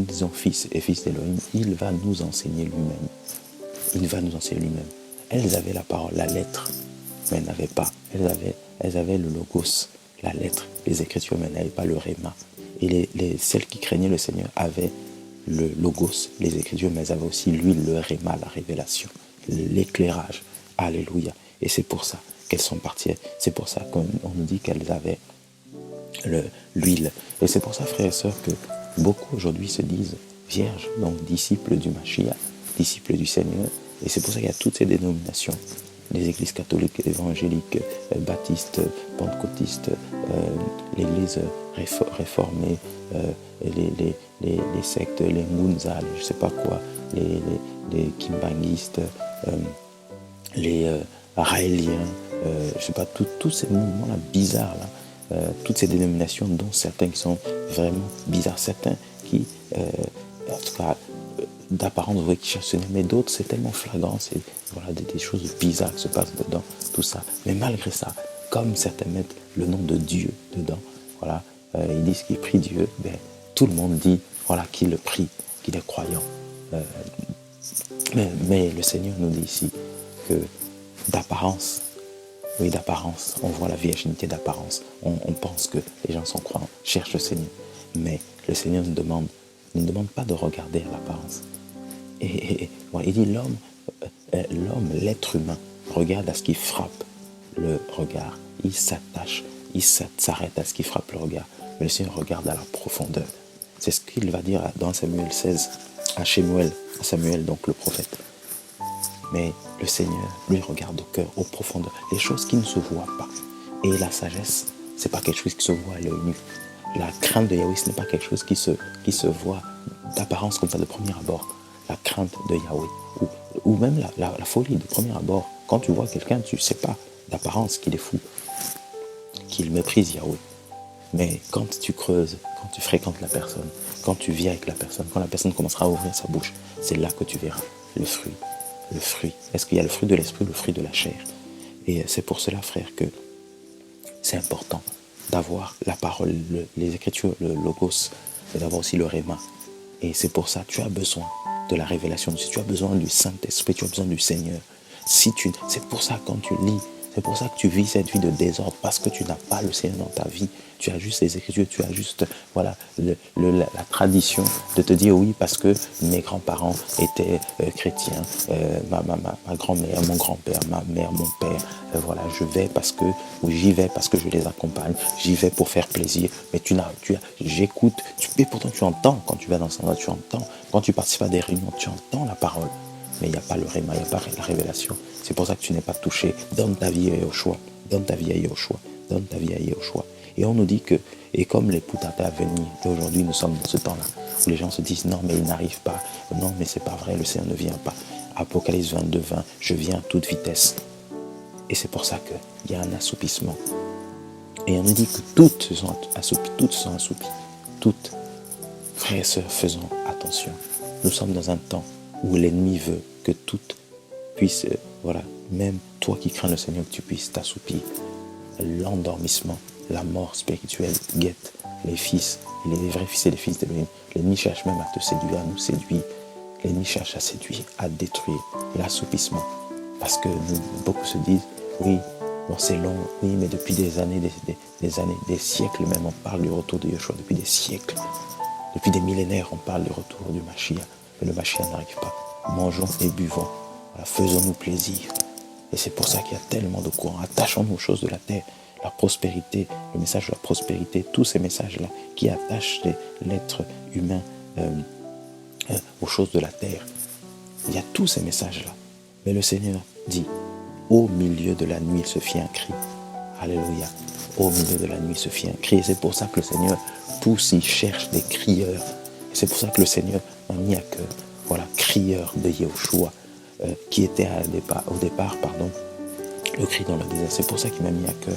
disons fils et fils d'Élohim, il va nous enseigner lui-même. Il va nous enseigner lui-même. Elles avaient la parole, la lettre, mais elles n'avaient pas. Elles avaient le logos, la lettre, les écritures, mais elles n'avaient pas le réma. Et celles qui craignaient le Seigneur avaient le logos, les écritures, mais elles avaient aussi l'huile, le réma, la révélation, l'éclairage. Alléluia. Et c'est pour ça qu'elles sont parties. C'est pour ça qu'on nous dit qu'elles avaient l'huile. Et c'est pour ça, frères et sœurs, que beaucoup aujourd'hui se disent vierges, donc disciples du Mashiach, disciples du Seigneur. Et c'est pour ça qu'il y a toutes ces dénominations, les églises catholiques, évangéliques, baptistes, pentecôtistes, l'église réformée, les sectes, les Munzal, je ne sais pas quoi, les kimbanguistes, les raéliens, je ne sais pas, tous ces mouvements-là bizarres, là, toutes ces dénominations, dont certains qui sont vraiment bizarres, certains qui, en tout cas, d'apparence, vous voyez qui cherchent ce nom, mais d'autres, c'est tellement flagrant, c'est voilà, des choses bizarres qui se passent dedans, tout ça. Mais malgré ça, comme certains mettent le nom de Dieu dedans, voilà, ils disent qu'ils prient Dieu, ben, tout le monde dit voilà, qu'il le prie, qu'il est croyant. Mais le Seigneur nous dit ici que d'apparence, oui, d'apparence, on voit la virginité d'apparence, on pense que les gens sont croyants, cherchent le Seigneur. Mais le Seigneur ne demande pas de regarder à l'apparence. Et voilà, il dit l'homme, l'être humain, regarde à ce qui frappe le regard. Il s'attache, il s'arrête à ce qui frappe le regard. Mais le Seigneur regarde à la profondeur. C'est ce qu'il va dire dans Samuel 16, à Samuel, donc le prophète. Mais le Seigneur, lui, regarde au cœur, aux profondeurs, les choses qui ne se voient pas. Et la sagesse, c'est pas quelque chose qui se voit à l'œil nu. La crainte de Yahweh, ce n'est pas quelque chose qui se voit d'apparence comme ça de premier abord. La crainte de Yahweh, ou même la folie de premier abord. Quand tu vois quelqu'un, tu ne sais pas d'apparence qu'il est fou, qu'il méprise Yahweh. Mais quand tu creuses, quand tu fréquentes la personne, quand tu vis avec la personne, quand la personne commencera à ouvrir sa bouche, c'est là que tu verras le fruit. Le fruit. Est-ce qu'il y a le fruit de l'esprit ou le fruit de la chair? Et c'est pour cela, frère, que c'est important d'avoir la parole, les écritures, le logos, et d'avoir aussi le réma. Et c'est pour ça que tu as besoin de la révélation. Si tu as besoin du Saint-Esprit, tu as besoin du Seigneur. C'est pour ça quand tu lis, c'est pour ça que tu vis cette vie de désordre, parce que tu n'as pas le Seigneur dans ta vie. Tu as juste les Écritures, tu as juste voilà, la tradition de te dire oui, parce que mes grands-parents étaient chrétiens, ma grand-mère, mon grand-père, ma mère, mon père, voilà, j'y vais parce que je les accompagne, j'y vais pour faire plaisir, mais j'écoute, et pourtant tu entends, quand tu vas dans ce endroit, tu entends, quand tu participes à des réunions, tu entends la parole. Mais il n'y a pas le réma, il n'y a pas la révélation. C'est pour ça que tu n'es pas touché. Donne ta vie à Yahushua. Donne ta vie à Yahushua. Donne ta vie à Yahushua. Et on nous dit que, et comme les poutards à venir, et aujourd'hui nous sommes dans ce temps-là, où les gens se disent non mais il n'arrive pas, non mais c'est pas vrai, le Seigneur ne vient pas. Apocalypse 22, 20, je viens à toute vitesse. Et c'est pour ça qu'il y a un assoupissement. Et on nous dit que toutes sont assoupies. Toutes. Frères et sœurs, faisons attention. Nous sommes dans un temps où l'ennemi veut que tout puisse, voilà, même toi qui crains le Seigneur, que tu puisses t'assoupir. L'endormissement, la mort spirituelle guette les fils, les vrais fils et les fils d'Élohim. L'ennemi cherche même à te séduire, à nous séduire. L'ennemi cherche à séduire, à détruire. L'assoupissement. Parce que beaucoup se disent, oui, bon, c'est long, oui, mais depuis des années, des siècles même, on parle du retour de Yeshua, depuis des siècles. Depuis des millénaires, on parle du retour du Mashiach. Mais le Mashiach n'arrive pas. Mangeons et buvons. Voilà, faisons-nous plaisir. Et c'est pour ça qu'il y a tellement de courants. Attachons-nous aux choses de la terre. La prospérité, le message de la prospérité, tous ces messages-là qui attachent l'être humain aux choses de la terre. Il y a tous ces messages-là. Mais le Seigneur dit, au milieu de la nuit, il se fit un cri. Alléluia. Au milieu de la nuit, il se fit un cri. Et c'est pour ça que le Seigneur pousse, il cherche des crieurs. Et c'est pour ça que le Seigneur m'a mis à cœur, voilà, crieur de Yahushua, qui était au départ, le cri dans le désert. C'est pour ça qu'il m'a mis à cœur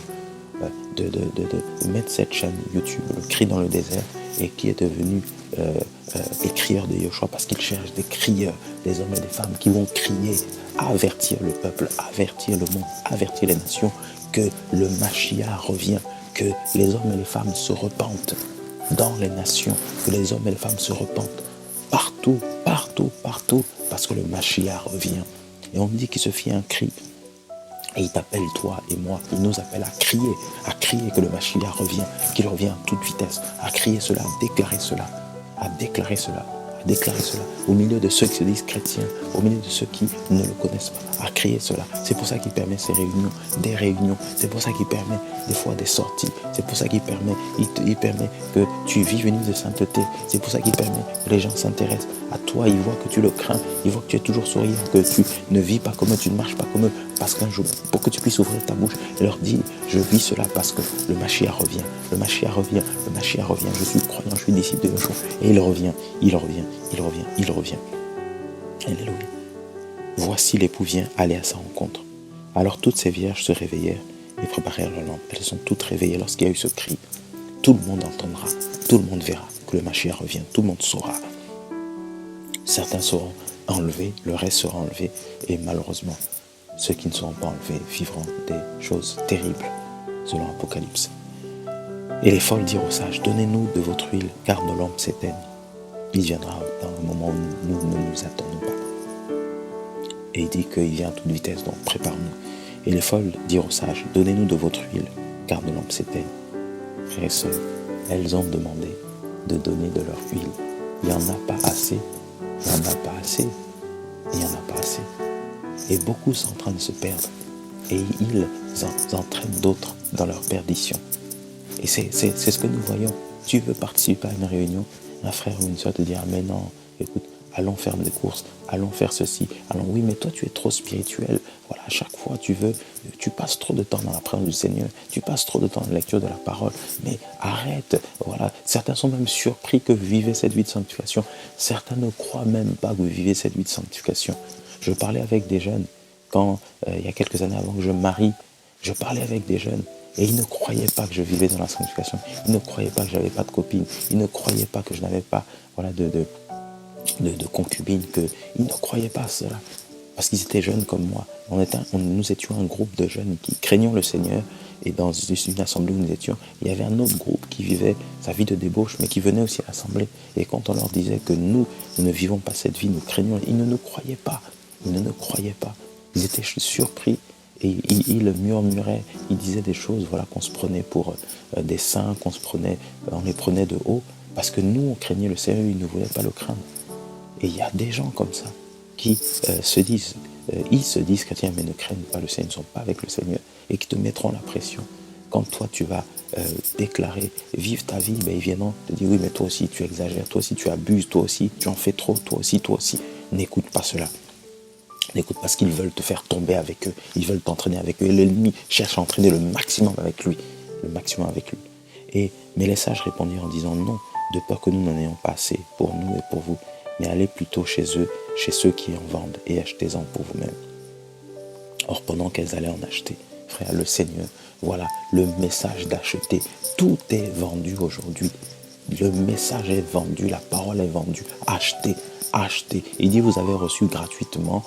de mettre cette chaîne YouTube, le cri dans le désert, et qui est devenu les crieurs de Yahushua, parce qu'il cherche des crieurs, des hommes et des femmes qui vont crier, avertir le peuple, avertir le monde, avertir les nations que le Mashiach revient, que les hommes et les femmes se repentent dans les nations, que les hommes et les femmes se repentent partout, partout, partout, parce que le Mashiach revient. Et on dit qu'il se fit un cri. Et il t'appelle toi et moi, il nous appelle à crier que le Mashiach revient, qu'il revient à toute vitesse, à crier cela, à déclarer cela, à déclarer cela, à déclarer cela, au milieu de ceux qui se disent chrétiens, au milieu de ceux qui ne le connaissent pas, à crier cela. C'est pour ça qu'il permet ces réunions, des réunions, c'est pour ça qu'il permet des fois des sorties, c'est pour ça qu'il permet, il permet que tu vives une vie de sainteté, c'est pour ça qu'il permet que les gens s'intéressent à toi, ils voient que tu le crains, ils voient que tu es toujours souriant, que tu ne vis pas comme eux, tu ne marches pas comme eux, parce qu'un jour, pour que tu puisses ouvrir ta bouche et leur dire, je vis cela parce que le Mashiach revient, le Mashiach revient, le Mashiach revient, je suis croyant, je suis disciple de Yeshua, et il revient, il revient, il revient, il revient. Alléluia. Voici l'époux vient aller à sa rencontre. Alors toutes ces vierges se réveillèrent et préparèrent leurs lampes. Elles sont toutes réveillées lorsqu'il y a eu ce cri. Tout le monde entendra, tout le monde verra que le Mashiach revient, tout le monde saura. Certains seront enlevés, le reste sera enlevé, et malheureusement, ceux qui ne seront pas enlevés vivront des choses terribles, selon l'Apocalypse. Et les folles dirent aux sages, donnez-nous de votre huile, car nos lampes s'éteignent. Il viendra dans un moment où nous ne nous attendons pas. Et il dit qu'il vient à toute vitesse, donc prépare-nous. Et les folles dirent aux sages, donnez-nous de votre huile, car nos lampes s'éteignent. Frères et sœurs, elles ont demandé de donner de leur huile. Il n'y en a pas assez, il n'y en a pas assez, il n'y en a pas assez. Et beaucoup sont en train de se perdre. Et ils entraînent d'autres dans leur perdition. Et c'est ce que nous voyons. Tu veux participer à une réunion, un frère ou une soeur te dit, ah mais non, écoute, allons faire des courses, allons faire ceci, allons, oui, mais toi tu es trop spirituel, voilà, à chaque fois tu passes trop de temps dans la présence du Seigneur, tu passes trop de temps dans la lecture de la parole, mais arrête, voilà, certains sont même surpris que vous vivez cette vie de sanctification, certains ne croient même pas que vous vivez cette vie de sanctification. Je parlais avec des jeunes, quand, il y a quelques années avant que je me marie, je parlais avec des jeunes, et ils ne croyaient pas que je vivais dans la sanctification, ils ne croyaient pas que je n'avais pas de copine, ils ne croyaient pas que je n'avais pas, voilà, de concubines, ils ne croyaient pas à cela, parce qu'ils étaient jeunes comme moi. Nous étions un groupe de jeunes qui craignions le Seigneur, et dans une assemblée où nous étions, il y avait un autre groupe qui vivait sa vie de débauche, mais qui venait aussi à l'assemblée. Et quand on leur disait que nous ne vivons pas cette vie, nous craignons, ils ne nous croyaient pas, ils ne nous croyaient pas. Ils étaient surpris, et ils murmuraient, ils disaient des choses, voilà, qu'on se prenait pour des saints, on les prenait de haut, parce que nous, on craignait le Seigneur, ils ne voulaient pas le craindre. Et il y a des gens comme ça qui ils se disent chrétiens, mais ne craignent pas le Seigneur, ne sont pas avec le Seigneur, et qui te mettront la pression. Quand toi, tu vas déclarer, vivre ta vie, ils viendront te dire, oui, mais toi aussi, tu exagères, toi aussi, tu abuses, toi aussi, tu en fais trop, toi aussi. N'écoute pas cela. N'écoute pas, parce qu'ils veulent te faire tomber avec eux, ils veulent t'entraîner avec eux, et l'ennemi cherche à entraîner le maximum avec lui, Mais les sages répondirent en disant, non, de peur que nous n'en ayons pas assez pour nous et pour vous, mais allez plutôt chez eux, chez ceux qui en vendent, et achetez-en pour vous-même. Or, pendant qu'elles allaient en acheter, frère, le Seigneur, voilà, le message d'acheter, tout est vendu aujourd'hui. Le message est vendu, la parole est vendue, achetez. Il dit, vous avez reçu gratuitement,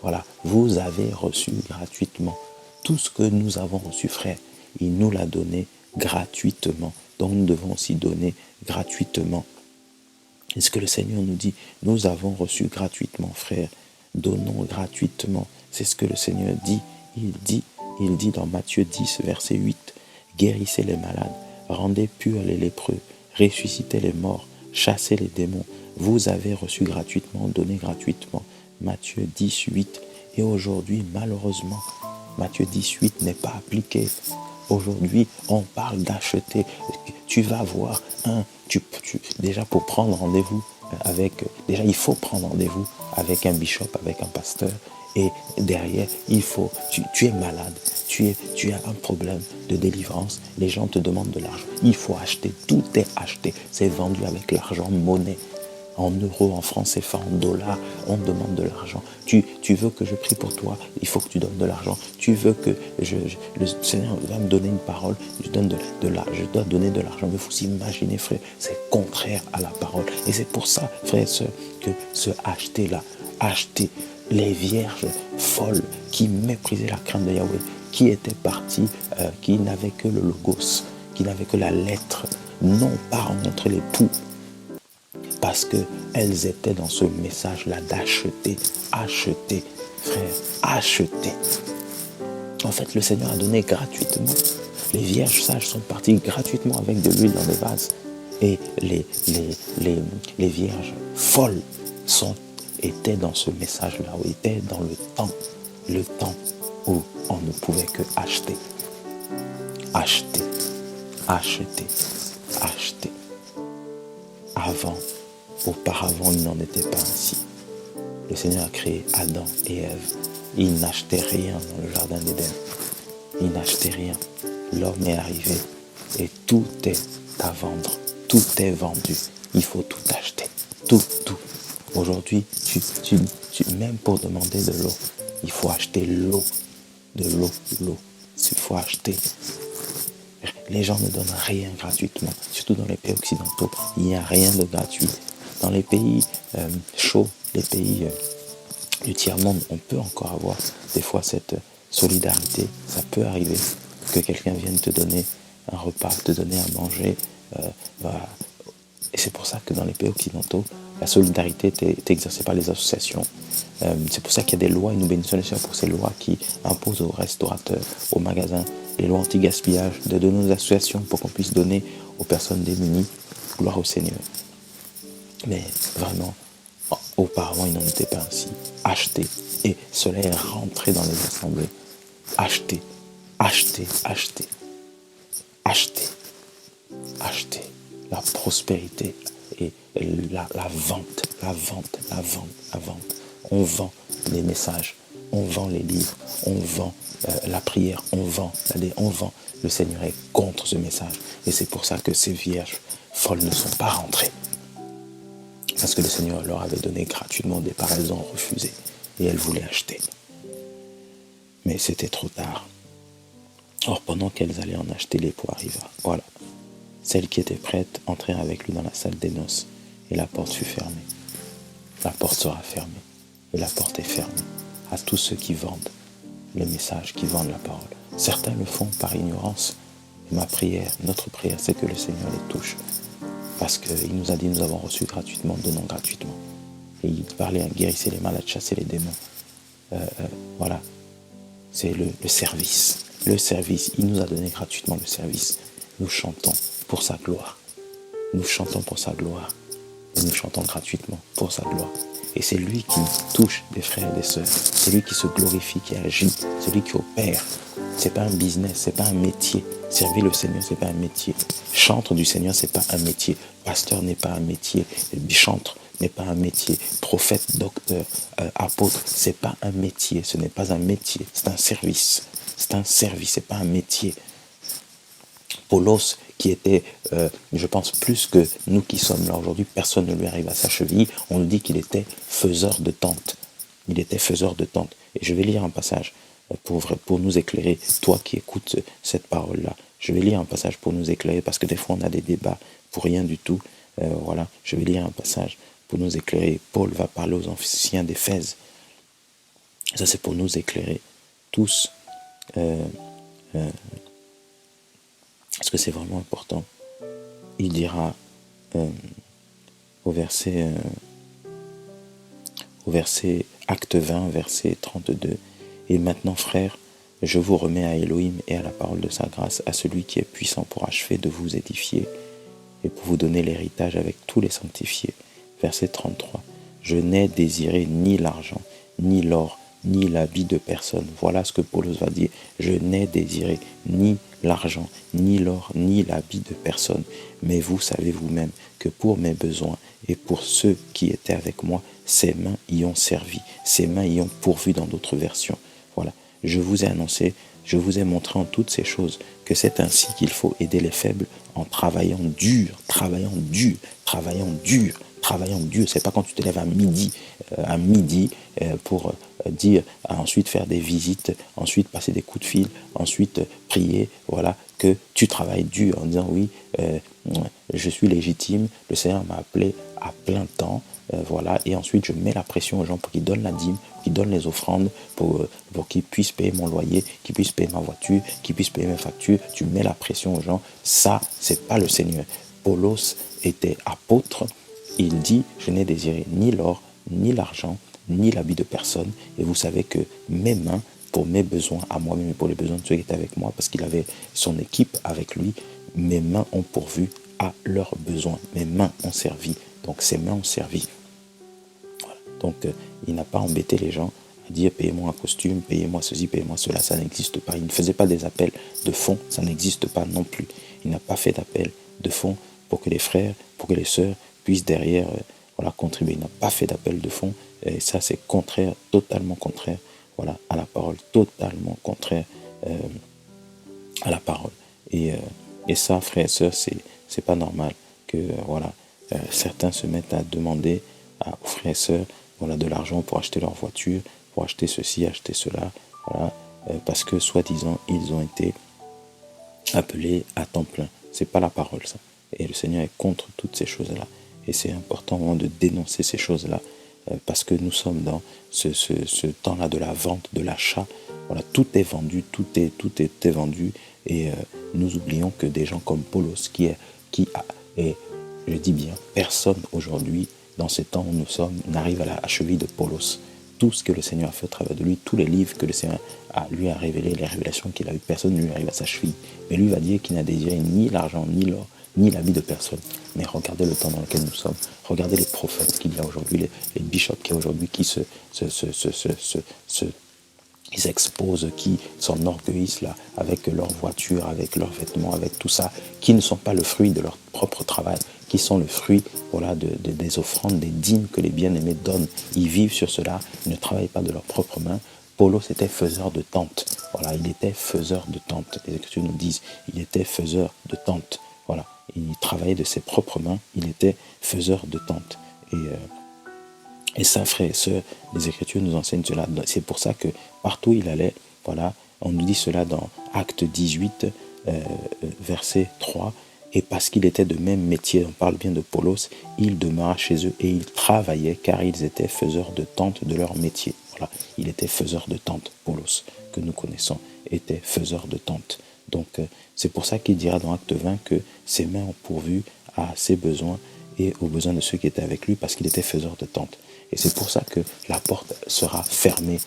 voilà, vous avez reçu gratuitement. Tout ce que nous avons reçu, frère, il nous l'a donné gratuitement. Donc, nous devons aussi donner gratuitement. Et ce que le Seigneur nous dit, nous avons reçu gratuitement, frère. Donnons gratuitement. C'est ce que le Seigneur dit. Il dit dans Matthieu 10, verset 8, guérissez les malades, rendez purs les lépreux, ressuscitez les morts, chassez les démons. Vous avez reçu gratuitement, donnez gratuitement. Matthieu 10, 8. Et aujourd'hui, malheureusement, Matthieu 10, 8 n'est pas appliqué. Aujourd'hui, on parle d'acheter. Tu vas voir déjà pour prendre rendez-vous déjà il faut prendre rendez-vous avec un bishop, avec un pasteur. Et derrière, tu es malade, tu as un problème de délivrance, les gens te demandent de l'argent. Il faut acheter, tout est acheté, c'est vendu avec l'argent, monnaie. en euros, en francs CFA, en dollars, on demande de l'argent. Tu veux que je prie pour toi, il faut que tu donnes de l'argent. Tu veux que le Seigneur va me donner une parole, je dois donner de l'argent. Mais vous imaginez, frère, c'est contraire à la parole. Et c'est pour ça, frères et sœurs, que ce acheter les vierges folles qui méprisaient la crainte de Yahweh, qui étaient parties, qui n'avaient que le logos, qui n'avaient que la lettre, non pas rencontrer l'époux, parce qu'elles étaient dans ce message-là d'acheter, frère, acheter. En fait, le Seigneur a donné gratuitement. Les vierges sages sont parties gratuitement avec de l'huile dans des vases. Et les vierges folles étaient dans ce message-là, ou étaient dans le temps où on ne pouvait que acheter. Acheter. Auparavant, il n'en était pas ainsi. Le Seigneur a créé Adam et Ève. Ils n'achetaient rien dans le jardin d'Éden. Ils n'achetaient rien. L'homme est arrivé et tout est à vendre. Tout est vendu. Il faut tout acheter. Tout. Aujourd'hui, même pour demander de l'eau, il faut acheter l'eau. De l'eau. Il faut acheter. Les gens ne donnent rien gratuitement. Surtout dans les pays occidentaux, il n'y a rien de gratuit. Dans les pays chauds, les pays du tiers-monde, on peut encore avoir des fois cette solidarité. Ça peut arriver que quelqu'un vienne te donner un repas, te donner à manger. Et c'est pour ça que dans les pays occidentaux, la solidarité est exercée par les associations. C'est pour ça qu'il y a des lois, et nous bénissons le Seigneur pour ces lois qui imposent aux restaurateurs, aux magasins, les lois anti-gaspillage, de nos associations pour qu'on puisse donner aux personnes démunies. Gloire au Seigneur. Mais vraiment, auparavant, il n'en était pas ainsi. Acheter. Et cela est rentré dans les assemblées. Acheter. La prospérité et la vente. On vend les messages, on vend les livres, on vend la prière, on vend. Le Seigneur est contre ce message. Et c'est pour ça que ces vierges folles ne sont pas rentrées. Parce que le Seigneur leur avait donné gratuitement des parts, elles ont refusé. Et elles voulaient acheter. Mais c'était trop tard. Or, pendant qu'elles allaient en acheter, l'époux arriva. Voilà. Celles qui étaient prêtes entrèrent avec lui dans la salle des noces. Et la porte fut fermée. La porte sera fermée. Et la porte est fermée à tous ceux qui vendent le message, qui vendent la parole. Certains le font par ignorance. Et ma prière, notre prière, c'est que le Seigneur les touche. Parce qu'il nous a dit, nous avons reçu gratuitement, donnons gratuitement. Et il parlait à guérir les malades, chasser les démons. Voilà. C'est le service. Le service. Il nous a donné gratuitement le service. Nous chantons pour sa gloire. Nous chantons pour sa gloire. Et nous chantons gratuitement pour sa gloire. Et c'est lui qui touche des frères et des sœurs. C'est lui qui se glorifie, qui agit. C'est lui qui opère. C'est pas un business, c'est pas un métier. Servir le Seigneur, c'est pas un métier. Chantre du Seigneur, c'est pas un métier. Pasteur n'est pas un métier. Chantre n'est pas un métier. Prophète, docteur, apôtre, c'est pas un métier. Ce n'est pas un métier. C'est un service. C'est un service, c'est pas un métier. Paulos, qui était, je pense, plus que nous qui sommes là aujourd'hui, personne ne lui arrive à sa cheville. On nous dit qu'il était faiseur de tentes. Il était faiseur de tentes. Et je vais lire un passage pour nous éclairer. Toi qui écoutes cette parole-là, je vais lire un passage pour nous éclairer, parce que des fois on a des débats pour rien du tout. Voilà, je vais lire un passage pour nous éclairer. Paul va parler aux anciens d'Éphèse. Ça, c'est pour nous éclairer tous. Parce que c'est vraiment important. Il dira au verset acte 20, verset 32, « Et maintenant, frères, je vous remets à Elohim et à la parole de sa grâce, à celui qui est puissant pour achever de vous édifier et pour vous donner l'héritage avec tous les sanctifiés. » Verset 33, « Je n'ai désiré ni l'argent, ni l'or, ni l'habit de personne. » Voilà ce que Paul va dire. « Je n'ai désiré ni l'argent, ni l'or, ni l'habit de personne. Mais vous savez vous-même que pour mes besoins et pour ceux qui étaient avec moi, ses mains y ont servi, ses mains y ont pourvu dans d'autres versions. Voilà. Je vous ai annoncé, je vous ai montré en toutes ces choses que c'est ainsi qu'il faut aider les faibles en travaillant dur travaillant Dieu. C'est pas quand tu te lèves à midi pour dire, ensuite faire des visites, ensuite passer des coups de fil, ensuite prier, voilà, que tu travailles Dieu en disant oui, je suis légitime, le Seigneur m'a appelé à plein temps, voilà, et ensuite je mets la pression aux gens pour qu'ils donnent la dîme, qu'ils donnent les offrandes, pour qu'ils puissent payer mon loyer, qu'ils puissent payer ma voiture, qu'ils puissent payer mes factures. Tu mets la pression aux gens, ça, c'est pas le Seigneur. Paulos était apôtre, il dit, je n'ai désiré ni l'or, ni l'argent, ni l'habit de personne, et vous savez que mes mains, pour mes besoins à moi-même et pour les besoins de ceux qui étaient avec moi, parce qu'il avait son équipe avec lui, mes mains ont pourvu à leurs besoins, mes mains ont servi, donc ses mains ont servi. Voilà. Donc il n'a pas embêté les gens à dire payez-moi un costume, payez-moi ceci, payez-moi cela, ça n'existe pas. Il ne faisait pas des appels de fonds, ça n'existe pas non plus. Il n'a pas fait d'appel de fonds pour que les frères, pour que les sœurs puissent derrière voilà, contribuer. Il n'a pas fait d'appel de fonds, et ça c'est contraire, totalement contraire, voilà, à la parole, totalement contraire à la parole. Et ça, frères et sœurs, c'est pas normal que voilà, certains se mettent à demander aux frères et sœurs voilà, de l'argent pour acheter leur voiture, pour acheter ceci, acheter cela, voilà, parce que soi-disant ils ont été appelés à temps plein. C'est pas la parole ça. Et le Seigneur est contre toutes ces choses-là. Et c'est important vraiment de dénoncer ces choses-là, parce que nous sommes dans ce temps-là de la vente, de l'achat. Voilà, tout est vendu, tout est vendu, et nous oublions que des gens comme Paulos, et je dis bien, personne aujourd'hui, dans ces temps où nous sommes, n'arrive à la cheville de Paulos. Tout ce que le Seigneur a fait au travers de lui, tous les livres que le Seigneur lui a révélés, les révélations qu'il a eues, personne ne lui arrive à sa cheville. Mais lui va dire qu'il n'a désiré ni l'argent, ni l'or, ni l'habit de personne. Mais regardez le temps dans lequel nous sommes. Regardez les prophètes qu'il y a aujourd'hui, les bishops qu'il y a aujourd'hui qui ils exposent, qui s'enorgueillissent là, avec leur voiture, avec leurs vêtements, avec tout ça, qui ne sont pas le fruit de leur propre travail, qui sont le fruit voilà, des offrandes, des dîmes que les bien-aimés donnent. Ils vivent sur cela, ils ne travaillent pas de leurs propres mains. Paulos était faiseur de tentes. Voilà, il était faiseur de tentes. Les Écritures nous disent, il était faiseur de tentes. Voilà, il travaillait de ses propres mains, il était faiseur de tentes. Et ça, frères et sœurs, les Écritures nous enseignent cela. C'est pour ça que partout où il allait, voilà, on nous dit cela dans Acte 18, verset 3. Et parce qu'il était de même métier, on parle bien de Paulos, il demeura chez eux et il travaillait car ils étaient faiseurs de tentes de leur métier. Voilà, il était faiseur de tentes. Paulos, que nous connaissons, était faiseur de tentes. Donc, c'est pour ça qu'il dira dans Acte 20 que ses mains ont pourvu à ses besoins et aux besoins de ceux qui étaient avec lui parce qu'il était faiseur de tentes. Et c'est pour ça que la porte sera fermée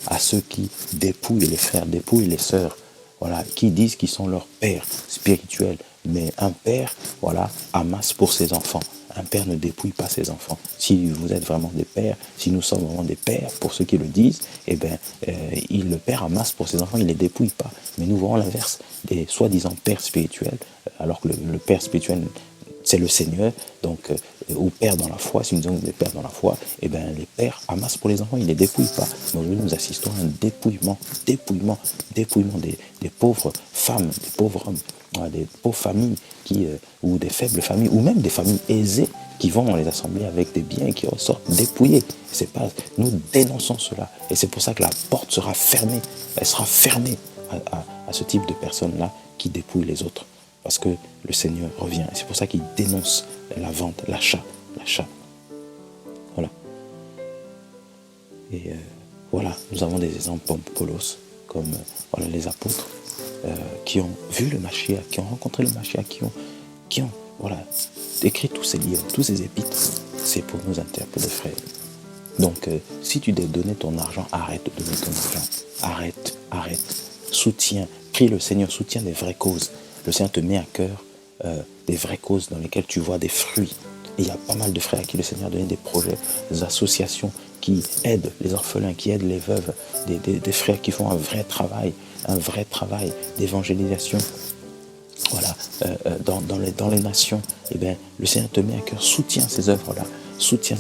à ceux qui dépouillent les frères, dépouillent les sœurs, voilà, qui disent qu'ils sont leurs pères spirituels. Mais un père, voilà, amasse pour ses enfants. Un père ne dépouille pas ses enfants. Si vous êtes vraiment des pères, si nous sommes vraiment des pères, pour ceux qui le disent, eh bien, le père amasse pour ses enfants, il ne les dépouille pas. Mais nous voyons l'inverse des soi-disant pères spirituels, alors que le père spirituel, c'est le Seigneur, donc, ou père dans la foi, si nous disons des pères dans la foi, eh bien, les pères amassent pour les enfants, ils ne les dépouillent pas. Mais aujourd'hui, nous assistons à un dépouillement des pauvres femmes, des pauvres hommes, des pauvres familles, ou des faibles familles, ou même des familles aisées qui vont dans les assemblées avec des biens et qui ressortent dépouillés. C'est pas, nous dénonçons cela. Et c'est pour ça que la porte sera fermée. Elle sera fermée à ce type de personnes-là qui dépouillent les autres. Parce que le Seigneur revient. Et c'est pour ça qu'il dénonce la vente, l'achat. Voilà. Et voilà, nous avons des exemples comme Paulos, comme voilà, les apôtres, qui ont vu le Mashiach, qui ont rencontré le Mashiach, qui ont voilà, écrit tous ces livres, tous ces épîtres. C'est pour nous interpeller, frères. Donc, si tu dois donner ton argent, arrête de donner ton argent. Arrête. Soutiens, prie le Seigneur, soutiens des vraies causes. Le Seigneur te met à cœur des vraies causes dans lesquelles tu vois des fruits. Et il y a pas mal de frères à qui le Seigneur a donné des projets, des associations qui aident les orphelins, qui aident les veuves, des frères qui font un vrai travail d'évangélisation. Voilà, dans les nations. Eh bien, le Seigneur te met à cœur, soutiens ces œuvres-là. Soutiens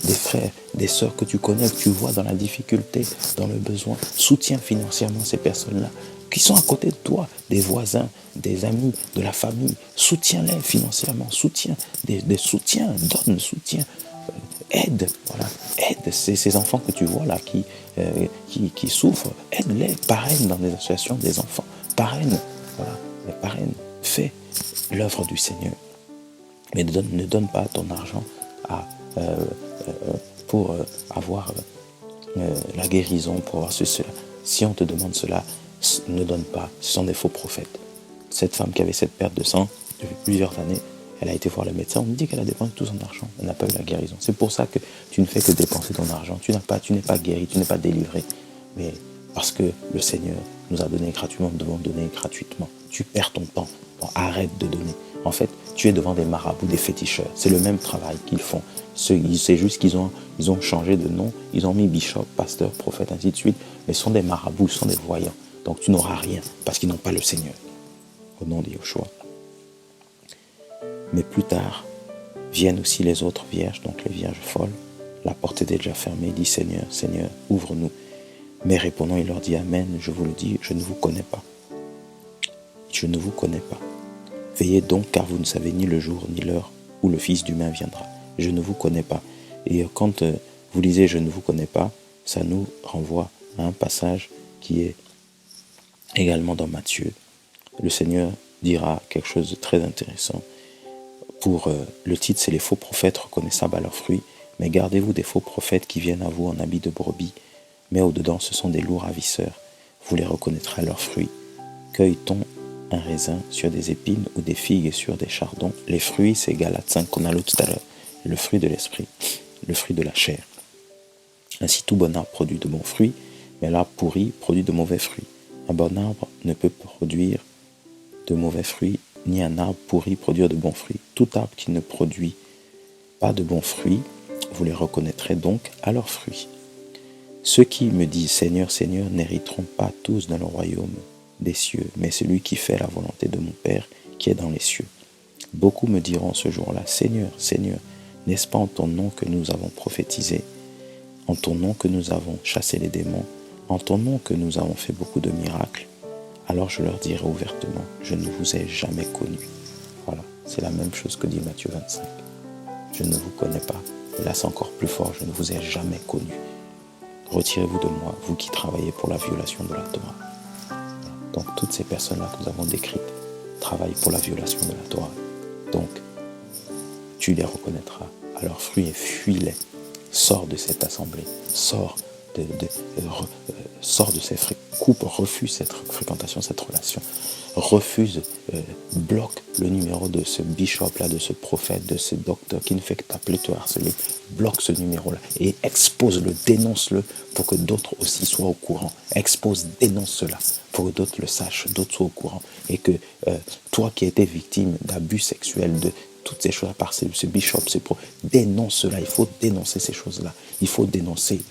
des frères, des sœurs que tu connais, que tu vois dans la difficulté, dans le besoin. Soutiens financièrement ces personnes-là. qui sont à côté de toi, des voisins, des amis, de la famille. Soutiens-les financièrement, soutiens, des soutiens, donne soutien, aide, voilà, aide ces enfants que tu vois là qui souffrent, aide-les, parraine dans des associations des enfants, parraine, voilà, parraine, fais l'œuvre du Seigneur. Mais ne donne pas ton argent pour avoir la guérison, pour avoir cela. Si on te demande cela, ne donne pas. Ce sont des faux prophètes. Cette femme qui avait cette perte de sang depuis plusieurs années, elle a été voir le médecin. On me dit qu'elle a dépensé tout son argent. Elle n'a pas eu la guérison. C'est pour ça que tu ne fais que dépenser ton argent. Tu n'es pas guéri, tu n'es pas délivré. Mais parce que le Seigneur nous a donné gratuitement, nous devons donner gratuitement. Tu perds ton temps. Bon, arrête de donner. En fait, tu es devant des marabouts, des féticheurs. C'est le même travail qu'ils font. C'est juste qu'ils ont changé de nom. Ils ont mis bishop, pasteur, prophète, ainsi de suite. Mais ce sont des marabouts, ce sont des voyants. Donc tu n'auras rien parce qu'ils n'ont pas le Seigneur. Au nom de Yoshua. Mais plus tard, viennent aussi les autres vierges, donc les vierges folles. La porte était déjà fermée. Il dit Seigneur, Seigneur, ouvre-nous. Mais répondant, il leur dit Amen, je vous le dis, je ne vous connais pas. Je ne vous connais pas. Veillez donc, car vous ne savez ni le jour ni l'heure où le Fils d'humain viendra. Je ne vous connais pas. Et quand vous lisez je ne vous connais pas, ça nous renvoie à un passage qui est également dans Matthieu. Le Seigneur dira quelque chose de très intéressant. Pour le titre, c'est les faux prophètes reconnaissables à leurs fruits. Mais gardez-vous des faux prophètes qui viennent à vous en habit de brebis. Mais au-dedans, ce sont des loups ravisseurs. Vous les reconnaîtrez à leurs fruits. Cueille-t-on un raisin sur des épines ou des figues sur des chardons? Les fruits, c'est Galates 5 qu'on a lu tout à l'heure. Le fruit de l'esprit, le fruit de la chair. Ainsi, tout bon arbre produit de bons fruits, mais l'arbre pourri produit de mauvais fruits. Un bon arbre ne peut produire de mauvais fruits, ni un arbre pourri produire de bons fruits. Tout arbre qui ne produit pas de bons fruits, vous les reconnaîtrez donc à leurs fruits. Ceux qui me disent Seigneur, Seigneur n'hériteront pas tous dans le royaume des cieux, mais celui qui fait la volonté de mon Père qui est dans les cieux. Beaucoup me diront ce jour-là, Seigneur, Seigneur, n'est-ce pas en ton nom que nous avons prophétisé, en ton nom que nous avons chassé les démons, en ton nom que nous avons fait beaucoup de miracles? Alors je leur dirai ouvertement, je ne vous ai jamais connus. Voilà, c'est la même chose que dit Matthieu 25. Je ne vous connais pas. Et là c'est encore plus fort, je ne vous ai jamais connus. Retirez-vous de moi, vous qui travaillez pour la violation de la Torah. Donc toutes ces personnes-là que nous avons décrites travaillent pour la violation de la Torah. Donc, tu les reconnaîtras à leurs fruits et fuis-les. Sors de cette assemblée, sors de ces coupe, refuse cette fréquentation, cette relation. Refuse, bloque le numéro de ce bishop-là, de ce prophète, de ce docteur qui ne fait que t'appeler, te harceler. Bloque ce numéro-là et expose-le, dénonce-le pour que d'autres aussi soient au courant. Expose, dénonce cela pour que d'autres le sachent, d'autres soient au courant. Et que toi qui étais victime d'abus sexuels, de toutes ces choses à part ce bishop, dénonce cela. Il faut dénoncer ces choses-là. Il faut dénoncer.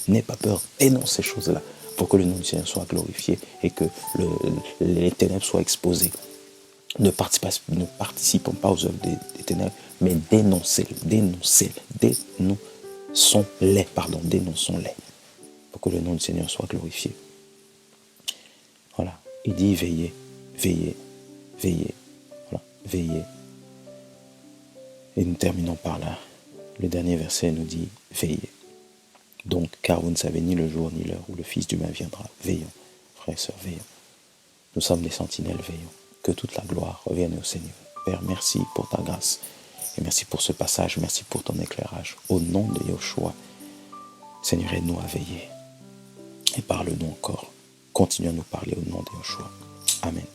N'aie pas peur, dénonce ces choses-là pour que le nom du Seigneur soit glorifié et que les ténèbres soient exposées. Ne participons pas aux œuvres des ténèbres, mais dénonçons-les, dénonçons-les, pour que le nom du Seigneur soit glorifié. Voilà, il dit veillez, voilà, veillez. Et nous terminons par là. Le dernier verset nous dit veillez. Donc, car vous ne savez ni le jour ni l'heure où le Fils d'humain viendra. Veillons, frères et sœurs, veillons. Nous sommes des sentinelles, veillons. Que toute la gloire revienne au Seigneur. Père, merci pour ta grâce. Et merci pour ce passage. Merci pour ton éclairage. Au nom de Yoshua, Seigneur, aide-nous à veiller. Et parle-nous encore. Continue à nous parler au nom de Yoshua. Amen.